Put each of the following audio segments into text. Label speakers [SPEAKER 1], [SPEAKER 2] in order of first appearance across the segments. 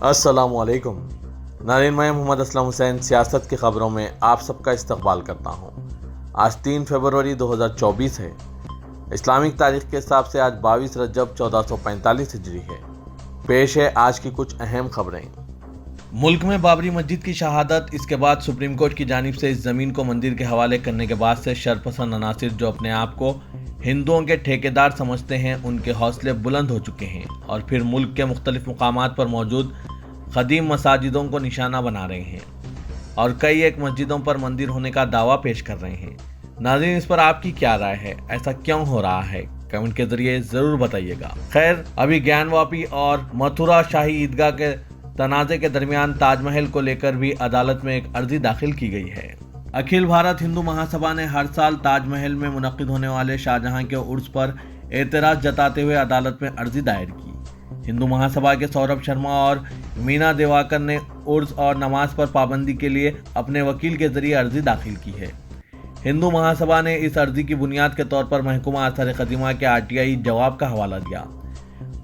[SPEAKER 1] अस्सलाम वालेकुम नाज़रीन, मैं मोहम्मद असलम हुसैन सियासत की ख़बरों में आप सबका इस्तकबाल करता हूँ। आज 3 फरवरी 2024 है। इस्लामिक तारीख़ के हिसाब से आज 22 रजब 1445 हिजरी है। पेश है आज की कुछ अहम खबरें। मुल्क में बाबरी मस्जिद की शहादत, इसके बाद सुप्रीम कोर्ट की जानिब से इस ज़मीन को मंदिर के हवाले करने के बाद से शरपसंद अनासिर जो अपने आप को हिंदुओं के ठेकेदार समझते हैं, उनके हौसले बुलंद हो चुके हैं और फिर मुल्क के मुख्तलिफ मुकामात पर मौजूद क़दीम मसाजिदों को निशाना बना रहे हैं और कई एक मस्जिदों पर मंदिर होने का दावा पेश कर रहे हैं। नाज़रीन, इस पर आपकी क्या राय है? ऐसा क्यों हो रहा है? कमेंट के जरिए ज़रूर बताइएगा। खैर, अभी ज्ञानवापी और मथुरा शाही ईदगाह के तनाज़े के दरमियान ताजमहल को लेकर भी अदालत में एक अर्जी दाखिल की गई है। अखिल भारत हिंदू महासभा ने हर साल ताजमहल में मुनक्किद होने वाले शाहजहां के उर्स पर एतराज़ जताते हुए अदालत में अर्जी दायर की। हिंदू महासभा के सौरभ शर्मा और मीना दिवाकर ने उर्स और नमाज पर पाबंदी के लिए अपने वकील के जरिए अर्जी दाखिल की है। हिंदू महासभा ने इस अर्जी की बुनियाद के तौर पर महकमा आसार कदीमा के आरटीआई जवाब का हवाला दिया।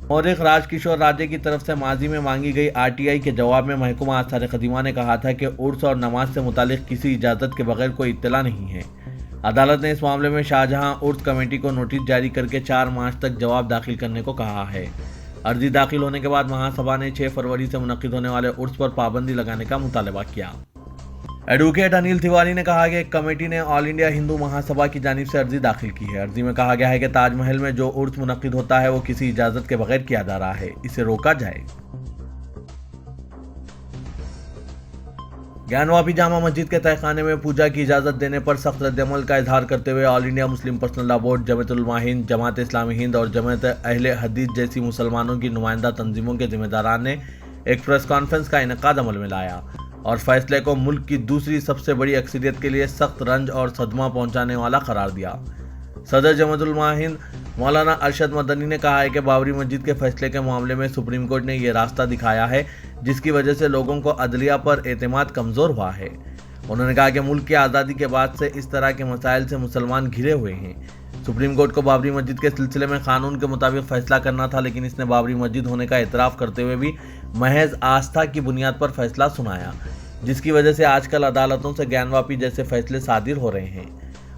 [SPEAKER 1] मौरिख राजकिशोर राजे की तरफ से माजी में मांगी गई आरटीआई के जवाब में महकमा आसार कदीमा ने कहा था कि उर्स और नमाज से मुतालिक किसी इजाज़त के बगैर कोई इत्तला नहीं है। अदालत ने इस मामले में शाहजहां उर्स कमेटी को नोटिस जारी करके 4 मार्च तक जवाब दाखिल करने को कहा है। अर्जी दाखिल होने के बाद महासभा ने 6 फरवरी से मुनक्किद होने वाले उर्स पर पाबंदी लगाने का मुतालबा किया। एडवोकेट अनिल तिवारी ने कहा कि कमेटी ने ऑल इंडिया हिंदू महासभा की जानिब से अर्जी दाखिल की है। अर्जी में कहा गया है कि ताजमहल में जो उर्स मुनक्किद होता है वो किसी इजाज़त के बगैर किया जा रहा है, इसे रोका जाए। ज्ञानवापी जामा मस्जिद के तहखाने में पूजा की इजाज़त देने पर सख्त रद्दअमल का इजहार करते हुए all India Muslim personal law board, Jamaat Ulama Hind, Jamaat Islami Hind और जमात अहले हदीस जैसी मुसलमानों की नुमाइंदा तंजीमों के जिम्मेदारान ने एक प्रेस कॉन्फ्रेंस का इनेकाद अमल में लाया और फैसले को मुल्क की दूसरी सबसे बड़ी अक्सरियत के लिए सख्त रंज और सदमा पहुंचाने वाला करार दिया। सदर जमात उलमा हिंद मौलाना अरशद मदनी ने कहा है कि बाबरी मस्जिद के फैसले के मामले में सुप्रीम कोर्ट ने ये रास्ता दिखाया है जिसकी वजह से लोगों को अदलिया पर एतमाद कमज़ोर हुआ है। उन्होंने कहा कि मुल्क की आज़ादी के बाद से इस तरह के मसाइल से मुसलमान घिरे हुए हैं। सुप्रीम कोर्ट को बाबरी मस्जिद के सिलसिले में कानून के मुताबिक फैसला करना था, लेकिन इसने बाबरी मस्जिद होने का एतराफ़ करते हुए भी महज आस्था की बुनियाद पर फैसला सुनाया, जिसकी वजह से आजकल अदालतों से ज्ञानवापी जैसे फैसले सादिर हो रहे हैं।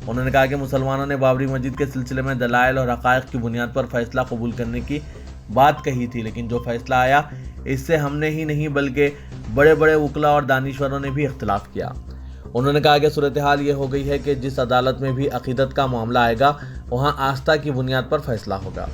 [SPEAKER 1] उन्होंने कहा कि मुसलमानों ने बाबरी मस्जिद के सिलसिले में दलाइल और हक़ाइक़ की बुनियाद पर फैसला कबूल करने की बात कही थी, लेकिन जो फैसला आया इससे हमने ही नहीं बल्कि बड़े बड़े वकला और दानिश्वरों ने भी इख्तिलाफ किया। उन्होंने कहा कि सूरत हाल ये हो गई है कि जिस अदालत में भी अक़ीदत का मामला आएगा वहाँ आस्था की बुनियाद पर फैसला होगा।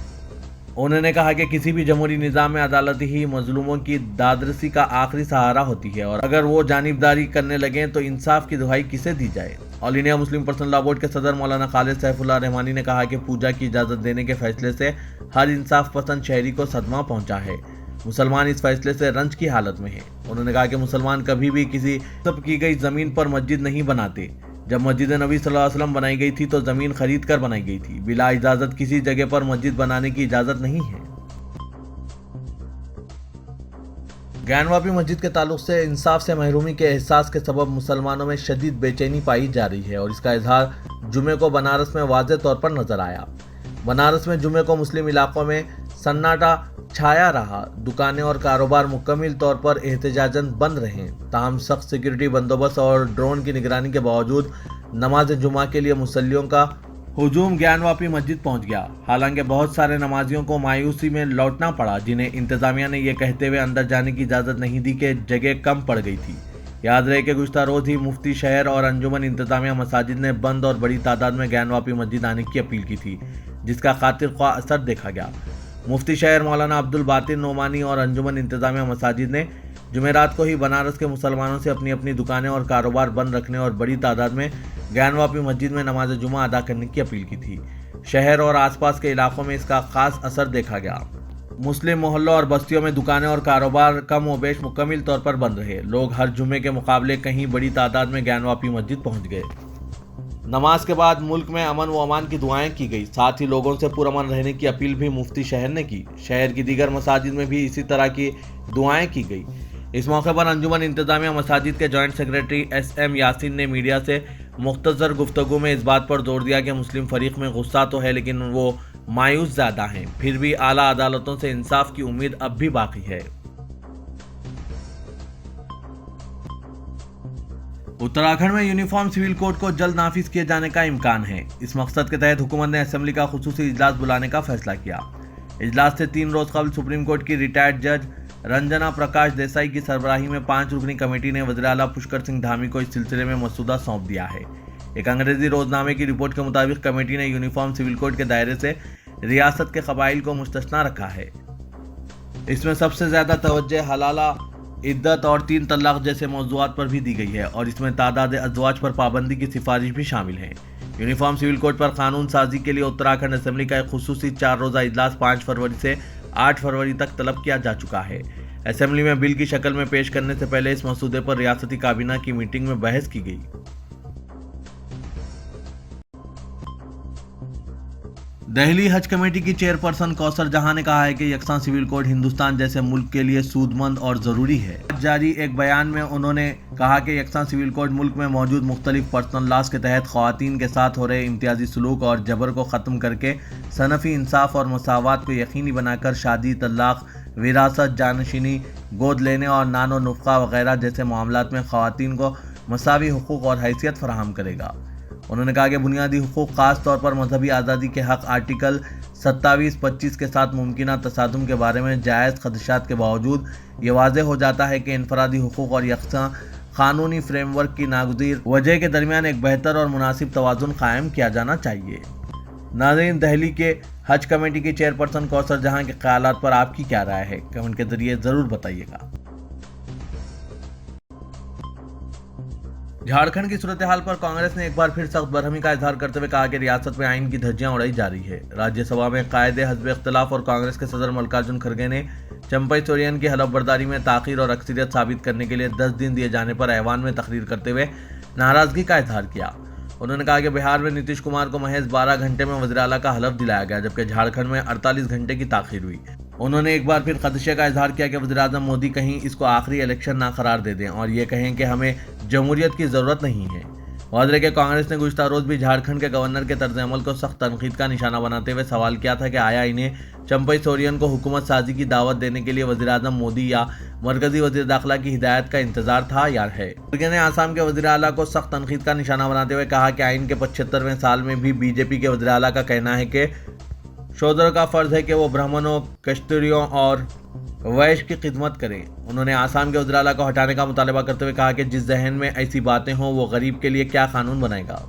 [SPEAKER 1] उन्होंने कहा कि किसी भी जमहूरी निज़ाम में अदालत ही मजलूमों की दादरसी का आखिरी सहारा होती है और अगर वो जानिबदारी करने लगें तो इंसाफ की दुहाई किसे दी जाए। All India Muslim personal law board के सदर मौलाना खालिद सैफुल्लाह रहमानी ने कहा कि पूजा की इजाज़त देने के फैसले से हर इंसाफ पसंद शहरी को सदमा पहुंचा है। मुसलमान इस फैसले से रंज की हालत में हैं। उन्होंने कहा कि मुसलमान कभी भी किसी सब की गई ज़मीन पर मस्जिद नहीं बनाते। जब मस्जिद नबी सल्लल्लाहु अलैहि वसल्लम बनाई गई थी तो ज़मीन खरीद कर बनाई गई थी। बिला इजाज़त किसी जगह पर मस्जिद बनाने की इजाज़त नहीं है। ज्ञानवापी मस्जिद के ताल्लुक से इंसाफ से महरूमी के एहसास के सबब मुसलमानों में शदीद बेचैनी पाई जा रही है और इसका इजहार जुमे को बनारस में वाज़ेह तौर पर नजर आया। बनारस में जुमे को मुस्लिम इलाकों में सन्नाटा छाया रहा। दुकानें और कारोबार मुकम्मल तौर पर एहतजाजन बंद रहे। ताहम सख्त सिक्योरिटी बंदोबस्त और ड्रोन की निगरानी के बावजूद नमाज जुमा के लिए मुसल्लियों का हुजूम ज्ञानवापी मस्जिद पहुंच गया। हालांकि बहुत सारे नमाजियों को मायूसी में लौटना पड़ा, जिन्हें इंतजामिया ने यह कहते हुए अंदर जाने की इजाज़त नहीं दी कि जगह कम पड़ गई थी। याद रहे कि गुज़श्ता रोज़ ही मुफ्ती शहर और अंजुमन इंतजामिया मसाजिद ने बंद और बड़ी तादाद में ज्ञानवापी मस्जिद आने की अपील की थी, जिसका खातिर ख्वाह असर देखा गया। मुफ्ती शहर मौलाना अब्दुल बातिन नोमानी और अंजुमन इंतजामिया मसाजिद ने जुमेरात को ही बनारस के मुसलमानों से अपनी अपनी दुकानें और कारोबार बंद रखने और बड़ी तादाद में ज्ञानवापी मस्जिद में नमाज जुमा अदा करने की अपील की थी। शहर और आसपास के इलाकों में इसका खास असर देखा गया। मुस्लिम मोहल्लों और बस्तियों में दुकानें और कारोबार कम व बेश मुकम्मल तौर पर बंद रहे। लोग हर जुमे के मुकाबले कहीं बड़ी तादाद में ज्ञानवापी मस्जिद पहुंच गए। नमाज के बाद मुल्क में अमन व अमान की दुआएं की गई। साथ ही लोगों से पुरअमन रहने की अपील भी मुफ्ती शहर ने की। शहर की दीगर मसाजिद में भी इसी तरह की दुआएं की गई। इस मौके पर अंजुमन इंतजामिया मसाजिद के जॉइंट सेक्रेटरी SM यासीन ने मीडिया से मुख्तसर गुफ्तगू में इस बात पर जोर दिया कि मुस्लिम फरीक में गुस्सा तो है, लेकिन वो मायूस ज़्यादा हैं। फिर भी आला अदालतों से इंसाफ की उम्मीद अब भी बाकी है। उत्तराखंड में यूनिफॉर्म सिविल कोड को जल्द नाफिज किए जाने का इम्कान है। इस मकसद के तहत हुकूमत ने असेंबली का खुसूसी इजलास बुलाने का फैसला किया। इजलास से 3 रोज कबल सुप्रीम कोर्ट की रिटायर्ड जज रंजना प्रकाश देसाई की सरबराही में 5 रुकनी कमेटी ने वज़ीर आला पुष्कर सिंह धामी को इस सिलसिले में मसूदा सौंप दिया है। एक अंग्रेजी रोजनामे की रिपोर्ट के मुताबिक कमेटी ने यूनिफॉर्म सिविल कोड के दायरे से रियासत के कबाइल को मुस्तस्ना रखा है। इसमें सबसे ज्यादा तवज्जो हलाला, इद्दत और 3 तलाक जैसे मौज़ूआत पर भी दी गई है और इसमें तादाद अज़वाज पर पाबंदी की सिफारिश भी शामिल है। यूनिफॉर्म सिविल कोड पर कानून साजी के लिए उत्तराखंड असेंबली का एक खुसूसी 4 रोज़ा इजलास 5 फरवरी से 8 फरवरी तक तलब किया जा चुका है। असेंबली में बिल की शक्ल में पेश करने से पहले इस मसूदे पर रियासती काबीना की मीटिंग में बहस की गई। दिल्ली हज कमेटी की चेयरपर्सन कौसर जहां ने कहा है कि यकसा सिविल कोड हिंदुस्तान जैसे मुल्क के लिए सूदमंद और ज़रूरी है। आज जारी एक बयान में उन्होंने कहा कि यकसा सिविल कोड मुल्क में मौजूद मुख्तलिफ पर्सनल लॉज के तहत ख़वातीन के साथ हो रहे इम्तियाजी सलूक और जबर को ख़त्म करके सनफ़ी इंसाफ और मसावत को यकीनी बनाकर शादी, तलाक, विरासत, जानशीनी, गोद लेने और नानो नुफ़्क़ा वगैरह जैसे मामलात में ख़वातीन को मसावी हुकूक़ और हैसियत फराहम करेगा। उन्होंने कहा कि बुनियादी हुकूक़ ख़ास तौर पर मजहबी आज़ादी के हक़ आर्टिकल 27-25 के साथ मुमकिना तसादुम के बारे में जायज़ खदशात के बावजूद ये वाज़ेह हो जाता है कि इनफरादी हुकूक़ और यकसा क़ानूनी फ्रेमवर्क की नागज़ीर वजह के दरमियान एक बेहतर और मुनासिब तवाज़ुन कायम किया जाना चाहिए। नाज़रीन, दिल्ली के हज कमेटी की चेयरपर्सन कौसर जहां के ख़यालात पर आपकी क्या राय है, कमेंट के जरिए ज़रूर बताइएगा। झारखंड की सूरत हाल पर कांग्रेस ने एक बार फिर सख्त बरहमी का इजहार करते हुए कहा कि रियासत में आइन की धज्जियां उड़ाई जा रही है। राज्यसभा में कायदे हज़्ब इख्तिलाफ और कांग्रेस के सदर मल्लिकार्जुन खड़गे ने चंपई सोरेन की हलफ बर्दारी में ताख़ीर और अक्सरियत साबित करने के लिए 10 दिन दिए जाने पर ऐवान में तकरीर करते हुए नाराजगी का इजहार किया। उन्होंने कहा कि बिहार में नीतीश कुमार को महज 12 घंटे में वज़ीर आला का हलफ दिलाया गया, जबकि झारखंड में 48 घंटे की ताख़ीर हुई। उन्होंने एक बार फिर खदशे का इजहार किया कि वज़ीर आज़म मोदी कहीं इसको आखिरी इलेक्शन ना करार दे दें और ये कहें कि हमें जमहूरियत की ज़रूरत नहीं है। वाज़ेह है कि कांग्रेस ने गुज़श्ता रोज़ भी झारखंड के गवर्नर के तर्ज अमल को सख्त तनकीद का निशाना बनाते हुए सवाल किया था कि आया इन्हें चंपई सोरेन को हुकूमत साजी की दावत देने के लिए वज़ीर आज़म मोदी या मरकजी वज़ीर दाखिला की हिदायत का इंतजार था या है। खड़गे ने आसाम के वज़ीर आला को सख्त तनकीद का निशाना बनाते हुए कहा कि आइन के 75वें साल में भी बीजेपी के वज़ीर आला का कहना है कि शूद्र का फ़र्ज है कि वो ब्राह्मणों, कश्तरियों और वैश्य की खिदमत करें। उन्होंने आसाम के वज़ीर आला को हटाने का मुतालबा करते हुए कहा कि जिस जहन में ऐसी बातें हों वो गरीब के लिए क्या कानून बनाएगा।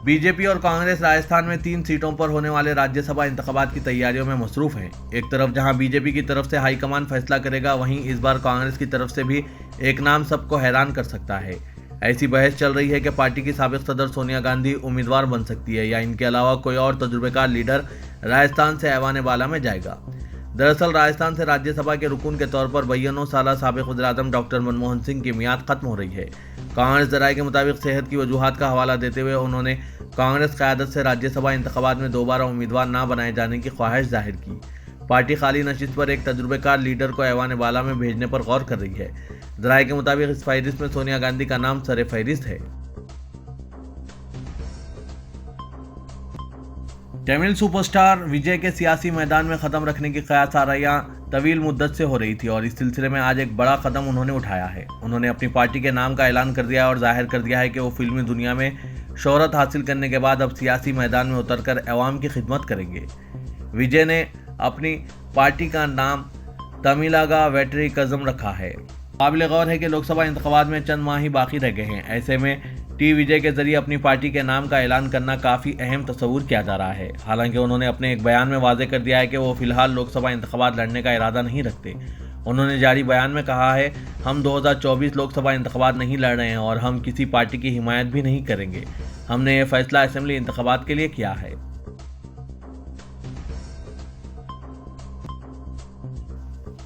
[SPEAKER 1] बीजेपी और कांग्रेस राजस्थान में 3 सीटों पर होने वाले राज्यसभा इंतखाबात की तैयारियों में मसरूफ़ हैं। एक तरफ जहां बीजेपी की तरफ से हाईकमान फैसला करेगा, वहीं इस बार कांग्रेस की तरफ से भी एक नाम सबको हैरान कर सकता है। ऐसी बहस चल रही है कि पार्टी की साबिक सदर सोनिया गांधी उम्मीदवार बन सकती है या इनके अलावा कोई और तजुर्बेकार लीडर राजस्थान से ऐवान बाला में जाएगा। दरअसल राजस्थान से राज्यसभा के रुकून के तौर पर 92 साल साबिक वज़ीर-ए-आज़म डॉक्टर मनमोहन सिंह की मियाद खत्म हो रही है। कांग्रेस ज़राए के मुताबिक सेहत की वजूहात का हवाला देते हुए उन्होंने कांग्रेस क़यादत से राज्यसभा इंतखाबात में दोबारा उम्मीदवार न बनाए जाने की ख्वाहिश जाहिर की। पार्टी खाली नशिस्त पर एक तजुर्बेकार लीडर को ऐवान बाला में भेजने पर गौर कर रही है। ज़राए के मुताबिक इस फहरिस्त में सोनिया गांधी का नाम सरे फहरिस्त है। तमिल सुपरस्टार विजय के सियासी मैदान में ख़त्म रखने की क़यासाराइयाँ तवील मुद्दत से हो रही थी और इस सिलसिले में आज एक बड़ा कदम उन्होंने उठाया है। उन्होंने अपनी पार्टी के नाम का ऐलान कर दिया और जाहिर कर दिया है कि वो फिल्मी दुनिया में शोहरत हासिल करने के बाद अब सियासी मैदान में उतरकर अवाम की खिदमत करेंगे। विजय ने अपनी पार्टी का नाम तमिलगा वेट्रिकज़म रखा है। काबिल गौर है कि लोकसभा इंतखाबात में चंद माह ही बाकी रह गए हैं। ऐसे में टी विजय के जरिए अपनी पार्टी के नाम का ऐलान करना काफ़ी अहम तस्वुर किया जा रहा है। हालांकि उन्होंने अपने एक बयान में वाज़ेह कर दिया है कि वो फिलहाल लोकसभा इंतखाबात लड़ने का इरादा नहीं रखते। उन्होंने जारी बयान में कहा है, हम 2024 लोकसभा इंतखाबात नहीं लड़ रहे हैं और हम किसी पार्टी की हिमायत भी नहीं करेंगे। हमने ये फैसला असेंबली इंतखाबात के लिए किया है।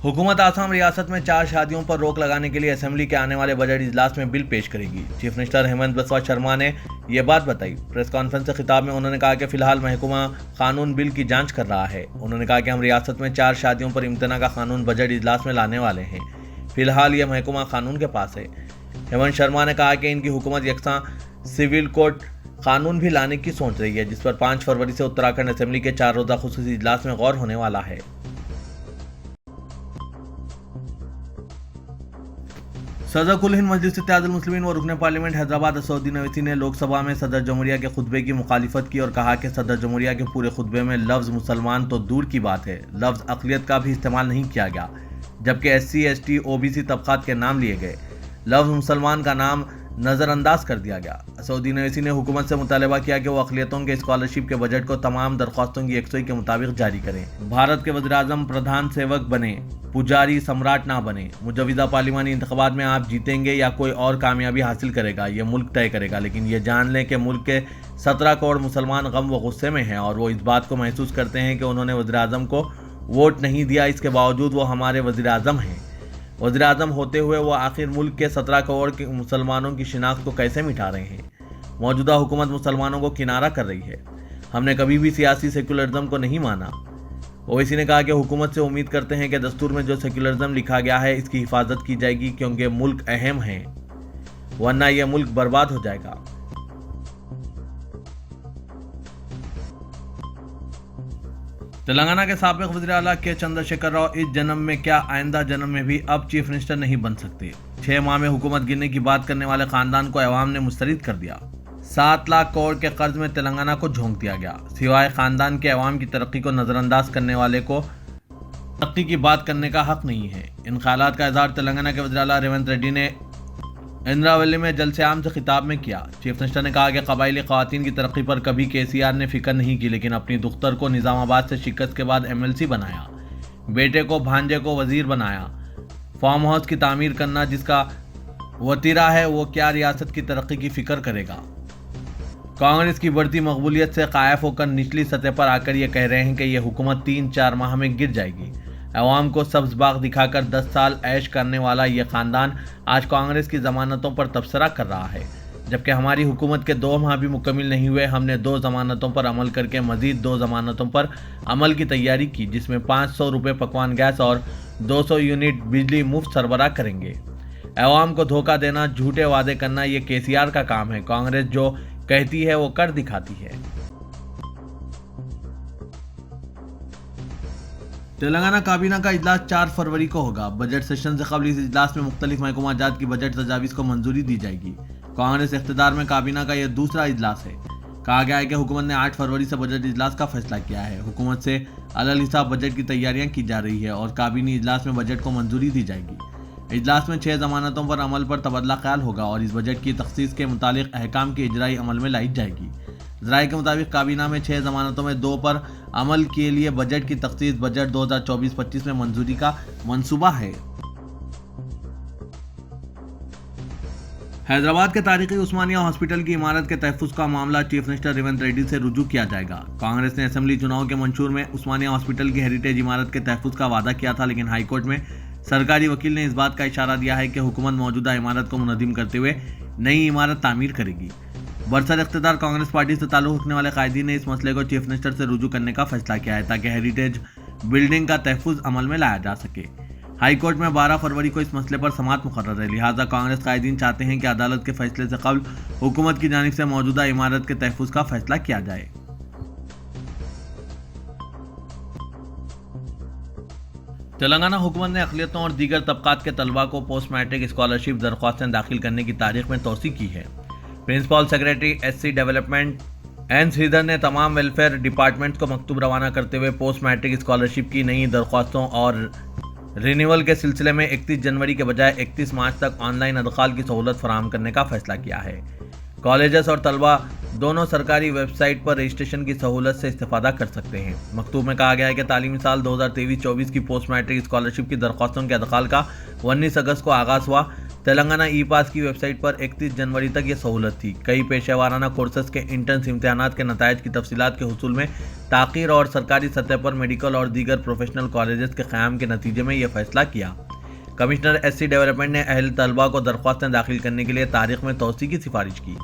[SPEAKER 1] हुकूमत आसाम रियासत में 4 शादियों पर रोक लगाने के लिए असेंबली के आने वाले बजट इजलास में बिल पेश करेगी। चीफ मिनिस्टर हेमंत बिस्वा शर्मा ने यह बात बताई। प्रेस कॉन्फ्रेंस से खिताब में उन्होंने कहा कि फिलहाल महकमा कानून बिल की जांच कर रहा है। उन्होंने कहा कि हम रियासत में 4 शादियों पर इम्तना का कानून बजट इजलास में लाने वाले हैं। फिलहाल यह महकमा कानून के पास है। हेमंत शर्मा ने कहा कि इनकी हुकूमत यकसा सिविल कोड कानून भी लाने की सोच रही है, जिस पर 5 फरवरी से उत्तराखंड असेंबली के 4 रोज़ा खुसूसी इजलास में गौर होने वाला है। सदर कुल हिंद मजलिस इत्तेहादुल मुस्लिमीन व रुकन पार्लियामेंट हैदराबाद असदुद्दीन अवैसी ने लोकसभा में सदर जमहूरिया के खुतबे की मुखालिफत की और कहा कि सदर जमहूरिया के पूरे खुतबे में लफ्ज़ मुसलमान तो दूर की बात है, लफ्ज़ अक़लियत का भी इस्तेमाल नहीं किया गया, जबकि SC, ST, OBC तबक़ात के नाम लिए गए। लफ्ज़ मुसलमान का नाम नज़रअंदाज कर दिया गया। असदुद्दीन अवैसी ने हुकूमत से मुतालबा किया कि वो अक़लियतों के स्कॉलरशिप के बजट को तमाम दरख्वास्तों की यकसुई के मुताबिक जारी करें। भारत के वज़ीर-ए-आज़म प्रधान सेवक बने, पुजारी सम्राट ना बने। मुजवज़ा पार्लिमानी इंतख़ाबात में आप जीतेंगे या कोई और कामयाबी हासिल करेगा, ये मुल्क तय करेगा, लेकिन ये जान लें कि मुल्क के 17 करोड़ मुसलमान गम व गुस्से में हैं और वो इस बात को महसूस करते हैं कि उन्होंने वज़ीर-ए-आज़म को वोट नहीं दिया, इसके बावजूद वो हमारे वज़ीर-ए-आज़म हैं। वज़ीर-ए-आज़म होते हुए वो आखिर मुल्क के 17 करोड़ के मुसलमानों की शिनाख्त को कैसे मिटा रहे हैं? मौजूदा हुकूमत मुसलमानों को किनारा कर रही है। हमने कभी भी सियासी सेकुलरिज्म को नहीं माना। ओवैसी ने कहा कि हुकूमत से उम्मीद करते हैं कि दस्तूर में जो सेकुलरिज्म लिखा गया है इसकी हिफाजत की जाएगी, क्योंकि मुल्क अहम है, वरना यह मुल्क बर्बाद हो जाएगा। तेलंगाना के साबिक वज़ीर आला के चंद्रशेखर राव इस जन्म में क्या आइंदा जन्म में भी अब चीफ मिनिस्टर नहीं बन सकते। 6 माह में हुकूमत गिरने की बात करने वाले खानदान को अवाम ने मुस्तरद कर दिया। 7 लाख करोड़ के कर्ज में तेलंगाना को झोंक दिया गया। सिवाय खानदान के अवाम की तरक्की को नज़रअंदाज करने वाले को तरक्की की बात करने का हक नहीं है। इन ख्यालात का इज़हार तेलंगाना के वज़ीर आला रेवंत रेड्डी ने इंद्रावली में जलसे आम से खिताब में किया। चीफ मिनिस्टर ने कहा कि कबायली ख़वातीन की तरक्की पर कभी KCR ने फिक्र नहीं की, लेकिन अपनी दुख्तर को निज़ामाबाद से शिकस्त के बाद MLC बनाया, बेटे को भांजे को वज़ीर बनाया। फार्म हाउस की तामीर करना जिसका वतीरा है वो क्या रियासत की तरक्की की फ़िक्र करेगा। कांग्रेस की बढ़ती मकबूलियत से कायफ होकर निचली सतह पर आकर ये कह रहे हैं कि यह हुकूमत 3-4 माह में गिर जाएगी। अवाम को सब्ज़ बाग दिखाकर 10 साल ऐश करने वाला यह ख़ानदान आज कांग्रेस की ज़मानतों पर तबसरा कर रहा है, जबकि हमारी हुकूमत के 2 माह भी मुकम्मिल नहीं हुए। हमने 2 ज़मानतों पर अमल करके मज़ीद 2 ज़मानतों पर अमल की तैयारी की, जिसमें 500 रुपये पकवान गैस और 200 यूनिट बिजली मुफ्त सरबराह करेंगे। अवाम को धोखा देना, झूठे वादे करना ये KCR का काम है। कांग्रेस जो कहती है वो कर दिखाती है। तेलंगाना काबीना का इजलास 4 फरवरी को होगा। बजट सेशन से कबल इस इजलास में मुख्तलिफ महकमा जात की बजट तजावीज़ को मंजूरी दी जाएगी। कांग्रेस इख्तिदार में काबीना का यह दूसरा इजलास है। कहा गया है कि हुकूमत ने 8 फरवरी से बजट इजलास का फैसला किया है। हुकूमत से अलल हिसाब बजट की तैयारियां की जा रही है और काबीनी इजलास में बजट को मंजूरी दी जाएगी। इजलास में 6 ज़मानतों पर अमल पर तबादला ख्याल होगा और इस बजट की तखसीस के मुतालिक अहकाम की इजराई अमल में लाई जाएगी। ज़राए के मुताबिक काबीना में 6 ज़मानतों में 2 पर अमल के लिए बजट की तखसीस बजट 2024-25 में मंजूरी का मंसूबा है। हैदराबाद के तारीखी उस्मानिया हॉस्पिटल की इमारत के तहफ़्फ़ुज़ का मामला चीफ मिनिस्टर रेवंत रेड्डी से रुजू किया जाएगा। कांग्रेस ने असेंबली चुनाव के मंशूर में उस्मानिया हॉस्पिटल की हेरिटेज इमारत के तहफ़्फ़ुज़ का वादा किया था, लेकिन हाईकोर्ट में सरकारी वकील ने इस बात का इशारा दिया है कि हुकूमत मौजूदा इमारत को मुनज़्ज़म करते हुए नई इमारत तामीर करेगी। बरसर इख्तिदार कांग्रेस पार्टी से ताल्लुक़ रखने वाले कायदीन ने इस मसले को चीफ मिनिस्टर से रुजू करने का फैसला किया है ताकि हेरिटेज बिल्डिंग का तहफ़्फ़ुज़ अमल में लाया जा सके। हाईकोर्ट में 12 फरवरी को इस मसले पर समाअत मुकर्रर है, लिहाजा कांग्रेस कायदीन चाहते हैं कि अदालत के फैसले से कबल हुकूमत की जानिब से मौजूदा इमारत के तहफ़्फ़ुज़ का फैसला किया जाए। तेलंगाना हुकूमत ने अक़लियतों और दीगर तबक़ात के तलबा को पोस्ट मैट्रिक स्कॉलरशिप दरख्वास्तें दाखिल करने की तारीख में तोसी की है। Principal secretary SC development N Sridhar ने तमाम वेलफेयर डिपार्टमेंट्स को मकतूब रवाना करते हुए पोस्ट मैट्रिक स्कॉलरशिप की नई दरख्वास्तों और रिन्यूअल के सिलसिले में 31 जनवरी के बजाय 31 मार्च तक ऑनलाइन अदखाल की सहूलत फराहम करने का फैसला किया है। कॉलेजेस और तलबा दोनों सरकारी वेबसाइट पर रजिस्ट्रेशन की सहूलत से इस्तेफादा कर सकते हैं। मकतूब में कहा गया है कि तालीमी साल 2023-24 की पोस्ट मैट्रिक स्कॉलरशिप की दरख्वास्तों के अदखाल का 19 अगस्त को आगाज़ हुआ। तेलंगाना ई-पास की वेबसाइट पर 31 जनवरी तक ये सहूलत थी। कई पेशेवाराना कोर्सेज के इंट्रेंस इम्तिहानात के नताइज की तफसीलात के हुसूल में ताख़ीर और सरकारी सतह पर मेडिकल और दीगर प्रोफेशनल कॉलेजेस के क़याम के नतीजे में यह फैसला किया। कमिश्नर SC डेवलपमेंट ने अहल तलबा को दरख्वास्तें दाखिल करने के लिए तारीख में तोसी की सिफारिश की।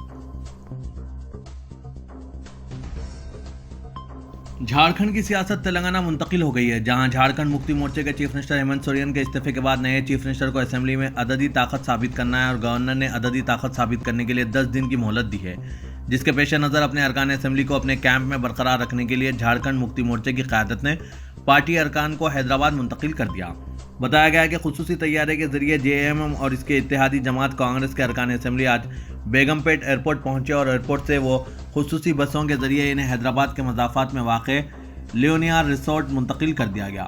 [SPEAKER 1] झारखंड की सियासत तेलंगाना मुंतकिल हो गई है, जहां झारखंड मुक्ति मोर्चे के चीफ मिनिस्टर हेमंत सोरेन के इस्तीफे के बाद नए चीफ मिनिस्टर को असेंबली में अददी ताकत साबित करना है और गवर्नर ने अददी ताकत साबित करने के लिए 10 दिन की मोहलत दी है, जिसके पेश नज़र अपने अरकान असेंबली को अपने कैंप में बरकरार रखने के लिए झारखंड मुक्ति मोर्चे की क़यादत ने पार्टी अरकान को हैदराबाद मुंतकिल कर दिया। بتایا گیا ہے کہ خصوصی طیارے کے ذریعے JMM اور اس کے اتحادی جماعت کانگریس کے ارکان اسمبلی آج بیگم پیٹ ایئرپورٹ پہنچے اور ایئرپورٹ سے وہ خصوصی بسوں کے ذریعے انہیں حیدرآباد کے مضافات میں واقع لیونیار ریسورٹ منتقل کر دیا گیا۔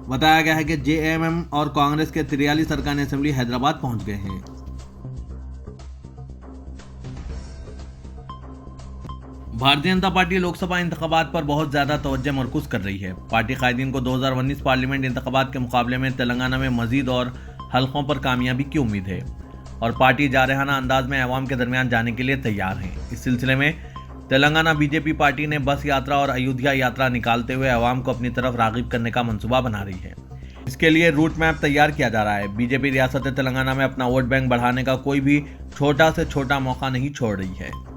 [SPEAKER 1] بتایا گیا ہے کہ JMM اور کانگریس کے 43 ارکان اسمبلی حیدرآباد پہنچ گئے ہیں۔ بھارتیہ جنتا پارٹی لوک سبھا انتخابات پر بہت زیادہ توجہ مرکوز کر رہی ہے۔ پارٹی قائدین کو 2019 پارلیمنٹ انتخابات کے مقابلے میں تلنگانہ میں مزید اور حلقوں پر کامیابی کی امید ہے اور پارٹی جارحانہ انداز میں عوام کے درمیان جانے کے لیے تیار ہیں۔ اس سلسلے میں تلنگانہ BJP پارٹی نے بس یاترا اور ایودھیا یاترا نکالتے ہوئے عوام کو اپنی طرف راغب کرنے کا منصوبہ بنا رہی ہے۔ اس کے لیے روٹ میپ تیار کیا جا رہا ہے۔ BJP ریاست تلنگانہ میں اپنا ووٹ بینک بڑھانے کا کوئی بھی چھوٹا سے چھوٹا موقع نہیں چھوڑ رہی ہے۔